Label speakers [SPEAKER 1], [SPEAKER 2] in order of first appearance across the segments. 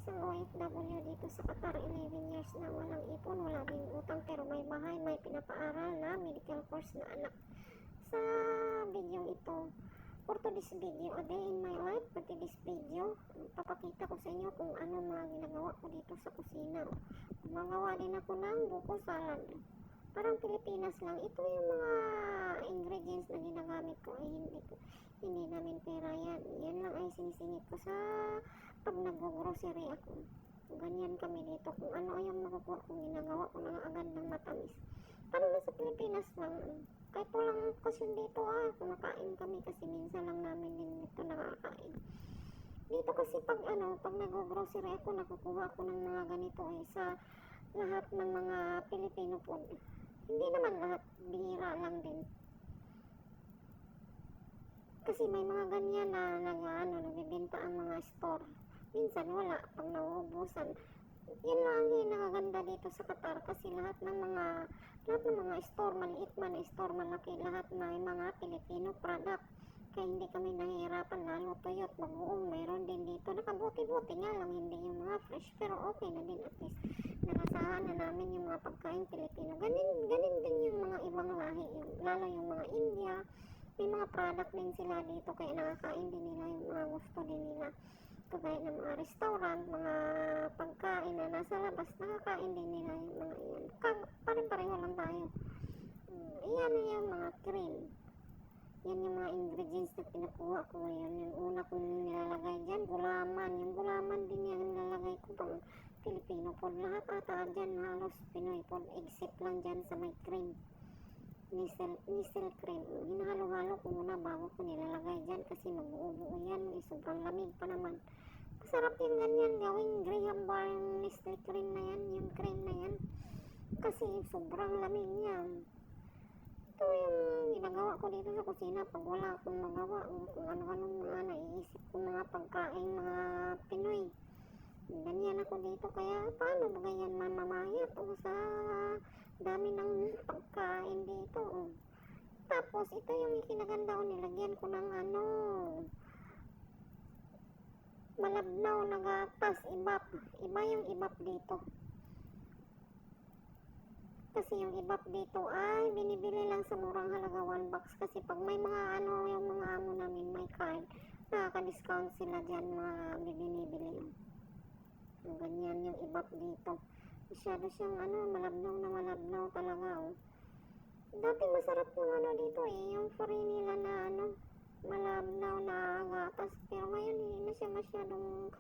[SPEAKER 1] isang OFW dito sa Qatar, 11 years na walang ipon, wala ding utang, pero may bahay, may pinapaaral na medical course na anak. Sa video ito, for today's video, a day in my life, for today's video, papakita ko sa inyo kung ano mga ginagawa ko dito sa kusina. Gumagawa din ako ng buko salad. Parang Pilipinas lang. Ito yung mga ingredients na ginagamit ko ay hindi namin pera yan. Yan lang ay sinisingit ko sa pag nag-grocery ako. Ganyan kami dito. Kung ano yung makukuha kong ginagawa ko na agad ng matamis. Parang nasa Pilipinas lang. Kahit walang okasyon dito kumakain kami kasi minsan lang namin din dito nakakain. Dito kasi pag nag-grocery ako, nakukuha ko ng mga ganito sa lahat ng mga Filipino food. Hindi naman lahat, bihira lang din. Kasi may mga ganyan na nagbibenta ang mga store. Minsan wala, pag nauubusan. Yan lang yung nakaganda dito sa Qatar kasi lahat ng mga store, maliit man, store malaki, lahat na yung mga Filipino product. Kaya hindi kami nahihirapan, lalo tuyot, bagoong, mayroon din dito. Nakabuti-buti nga lang, hindi yung mga fresh, pero okay na din at least. Nakasahan na namin yung mga pagkain Pilipino. Ganin din yung mga ibang lahi, lalo yung mga India. May mga product din sila dito, kaya nakakain din nila yung mga gusto din nila. Kagaya ng mga restaurant, mga pagkain na nasa labas, nakakain din nila yung mga yan. Pareho lang tayo. Iyan yung mga cream. Yan yung mga ingredients na pinakuha ko ngayon. Yung una kong nilalagay dyan, gulaman. Yung gulaman din yan nilalagay ko pang Filipino food. Lahat ata dyan halos Pinoy food, except lang dyan sa may cream. Nisel cream. Hinahalo-halo ko muna bago ko nilalagay dyan kasi mag-uubo yan. Sobrang lamig pa naman. Masarap yung ganyan gawing graham bar yung Nestle cream na yan, yung cream na yan. Kasi sobrang lamig yan. Ito yung ginagawa ko dito sa kusina pag wala akong magawa. Kung ano-anong mga naiisip ko mga pagkain, mga Pinoy. Ganyan ako dito. Kaya paano ba ganyan mamamayat sa dami ng pagkain dito. Tapos ito yung ikinaganda ko, nilagyan ko ng malabnaw na gatas, ibap. Iba yung ibap dito. Kasi yung ibap dito ay binibili lang sa murang halaga 1 box. Kasi pag may mga yung mga amo namin may card, nakaka-discount sila dyan mga binibili. Ganyan yung ibap dito. Masyado siyang malabnaw na malabnaw talaga Dati masarap yung dito yung free nila na malabnaw na gatas. Pero ngayon hindi na siya masyadong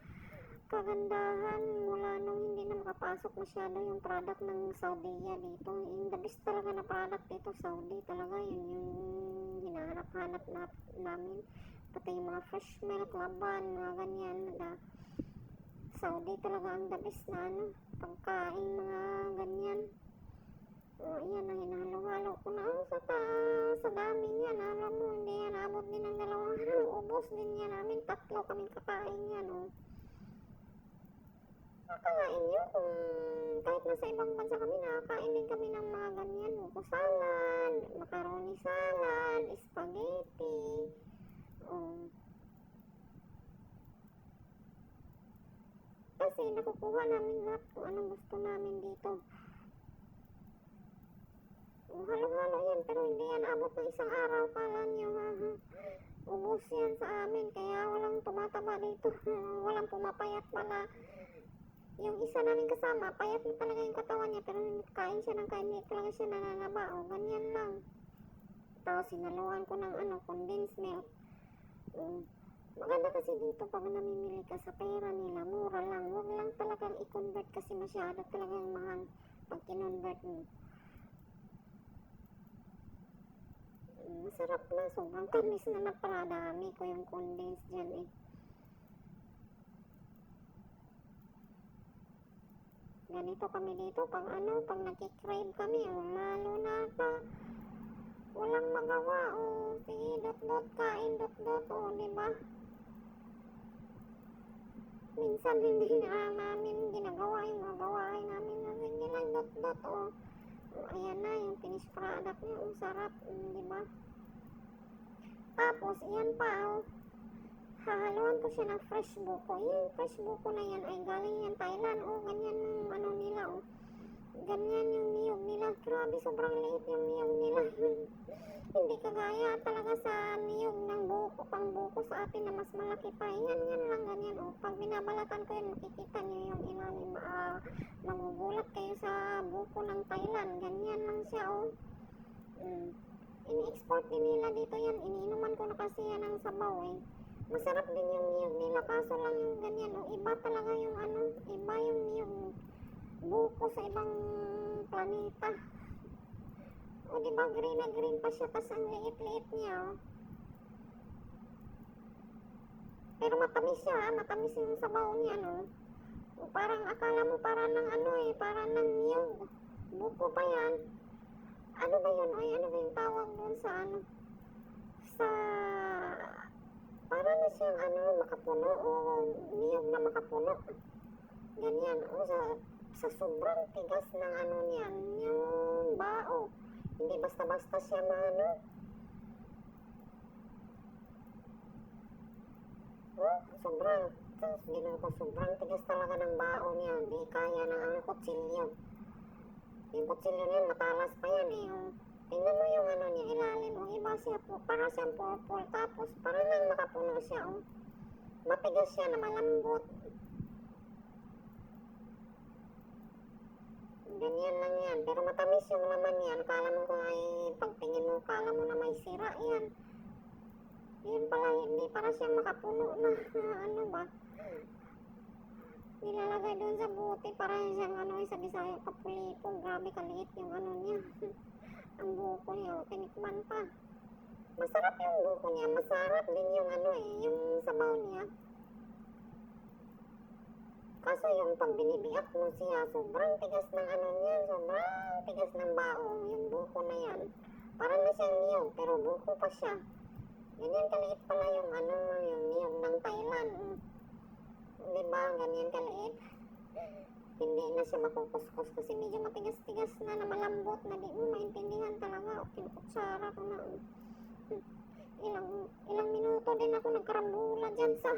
[SPEAKER 1] kagandahan mula nung hindi na makapasok masyado yung product ng Saudi dito. Yung the best talaga na product dito, Saudi talaga. Yun yung hinahanap-hanap namin. Pati yung mga fresh milk, laban, mga ganyan. Saudi talaga ang the best na pagkain, mga ganyan. Ayan ang hinahalo-halo ko na sa dami niyan. Alam mo, hindi yan abot din ng 2 araw. Ubos din yan namin. 3 kaming kakain yan Nakakain nyo kung kahit nasa ibang bansa kami, nakakain din kami ng mga ganyan. Buko salad, macaroni salad, spaghetti. Kasi nakukuha namin lahat kung anong gusto namin dito. Halo-halo yan, pero hindi yan abot ng 1 araw. Kala nyo ubos yan sa amin, kaya walang tumataba dito. Walang pumapayat pala. Yung isa namin kasama, payat na talaga yung katawan niya, pero kain siya ng kain, hindi talaga siya nananaba. Ganyan lang. Tapos sinaluan ko ng condensed milk. Maganda kasi dito pag namimili ka sa pera nila, mura lang. Huwag lang talagang i-convert kasi masyado talagang mahal pag kinonvert mo. Masarap na, sobrang tamis na naparadami ko yung condensed dyan Ganito kami dito pag pag nakikrave kami, lalo na walang magawa sige, dot kain, dot diba? Minsan hindi na namin ginagawa yung mga gawain namin sige lang, dot ayan na yung finished product niya, sarap, diba? Tapos, iyan pa hahaluan ko siya ng fresh buko. Yung fresh buko na yan ay galing yan Thailand. O, ganyan yung ano nila, o. Ganyan yung niyog nila. Grabe, sobrang liit yung niyog nila. Hindi kagaya talaga sa niyog ng buko, pang buko sa atin na mas malaki pa. Yan lang, ganyan, o. Pag binabalatan ko yun, makikita niyo yung ilalim. Magugulat kayo sa buko ng Thailand. Ganyan lang siya, o. Ini-export din nila dito yan. Iniinuman ko na kasi yan ng sabaw, eh. Masarap din yung niyog nila, kaso lang yung ganyan, o. Iba talaga yung ano, iba yung niyog buko sa ibang planeta. O, diba, green na green pa siya, tas ang liit-liit niya, o. Pero matamis siya, ha? Matamis yung sabaw niya, no? O, parang akala mo parang ng ano, eh, parang ng niyog. Buko pa yan. Ano ba yun, oy? Ano ba yung tawag doon sa ano? Sa... Parang na siyang ano, makapuno, o niyog na makapuno. Ganyan, o, sa sobrang tigas ng ano niyan, yung bao. Hindi basta-basta siya maano. Oh, sobrang tigas talaga ng bao niya. Hindi kaya ng ano, kutsilyo. Yung kutsilyo niya, matalas pa yan, eh. Oh. Tingnan mo yung ano niya, ilalim. Oh, iba siya po, para siyang purple. Tapos, parang nang makapuno siya, oh. Matigas siya na malambot. Ganyan lang yan. Pero matamis yung laman yan. Kala mo kung ay pagtingin mo, kala mo na may sira yan. Yun pala, hindi para siya makapuno na. Ano ba? Nilalagay doon sa buti para siyang ano, sa Bisaya Kapulipo. Grabe kaliit yung ano niya. Ang buko niya, tinikman pa. Masarap yung buko niya. Masarap din yung ano eh, yung sabaw niya. Kaso yung pag binibiyak mo siya, sobrang tigas ng ano niya, sobrang tigas ng baong, yung buko na yan. Parang na siyang niyog, pero buko pa siya. Ganyan kaliit pala yung ano, yung niyog ng Thailand. Diba, ganyan kaliit. Hindi na siya makukuskus kasi medyo matigas-tigas na malambot na di mo maintindihan talaga. O, kinukutsara ko na. Ilang minuto din ako nagkarambula dyan sa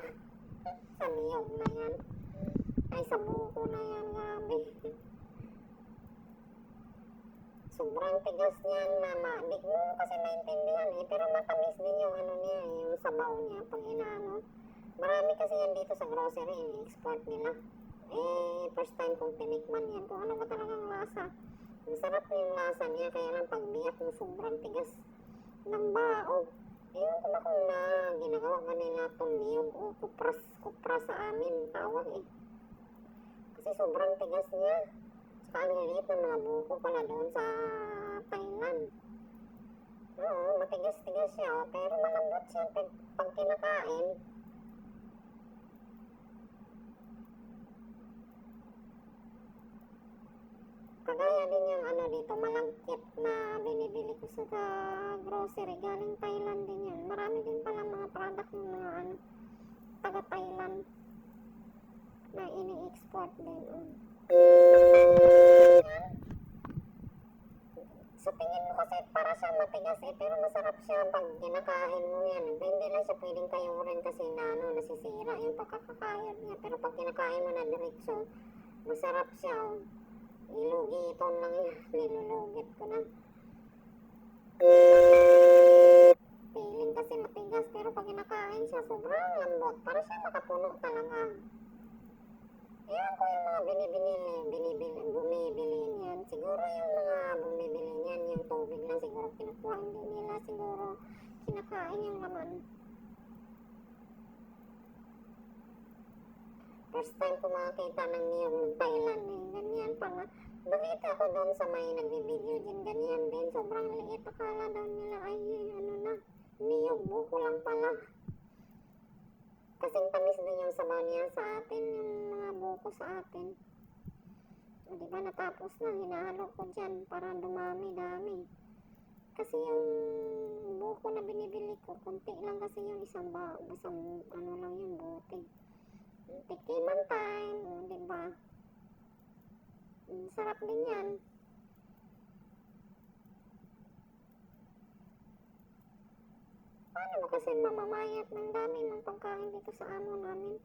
[SPEAKER 1] niyog na yan. Ay, sa buko na yan, grabe. Sobrang tigas niyan na di mo kasi maintindihan eh. Pero matamis din yung ano niya, yung sabaw niya pag inaano. Marami kasi yan dito sa grocery, i-export nila. Eh, first time kong tinikman yan. Kung ano ba talagang lasa. Masarap yung lasa niya, kaya lang pagbiyak mo sobrang tigas ng baog. Ewan ko ba kung na ginagawa ba nila itong niyog o kupras sa amin tawag eh. Kasi sobrang tigas niya. Saka ang liit ng mga buko pala doon sa Thailand. Oo, matigas-tigas siya, oh, pero malambot siya pag kinakain. Kagaya din yung ano dito, malagkit na binibili ko sa grocery. Galing Thailand din yan. Marami din pala mga product ng mga ano, taga-Thailand na ini-export din. Sa tingin mo kasi para siyang matigas eh, pero masarap siya pag kinakain mo yan. Hindi lang siya pwedeng kayurin kasi na ano, nasisira yung pagkakakayod niya. Pero pag kinakain mo na diretso, masarap siya. Oh. Ilugiton lang yan. Nilulugit ko na. Feeling kasi matigas pero pag kinakain siya, sobrang lambot. Para siya makapuno talaga. Ewan ko yung mga bumibili niyan. Siguro yung mga bumibili niyan, yung tubig lang siguro kinukuha. Hindi nila siguro kinakain yung laman. First time ko makakita ng niyog ng Thailand eh. Ganyan pala. Bakit ako doon sa may nagbibideo din, ganyan din. Sobrang liit. Akala daw nila ay ano na, niyog buko lang pala. Kasing tamis din yung sabaw niya sa atin, yung mga buko sa atin. O diba natapos na, hinahalo ko dyan para dumami-dami. Kasi yung buko na binibili ko, kunti lang kasi yung isang ano lang yung bote. Tikiman time, o diba? Sarap din yan. Paano Paano kasi mamamayat ng dami ng pagkain dito sa amo namin?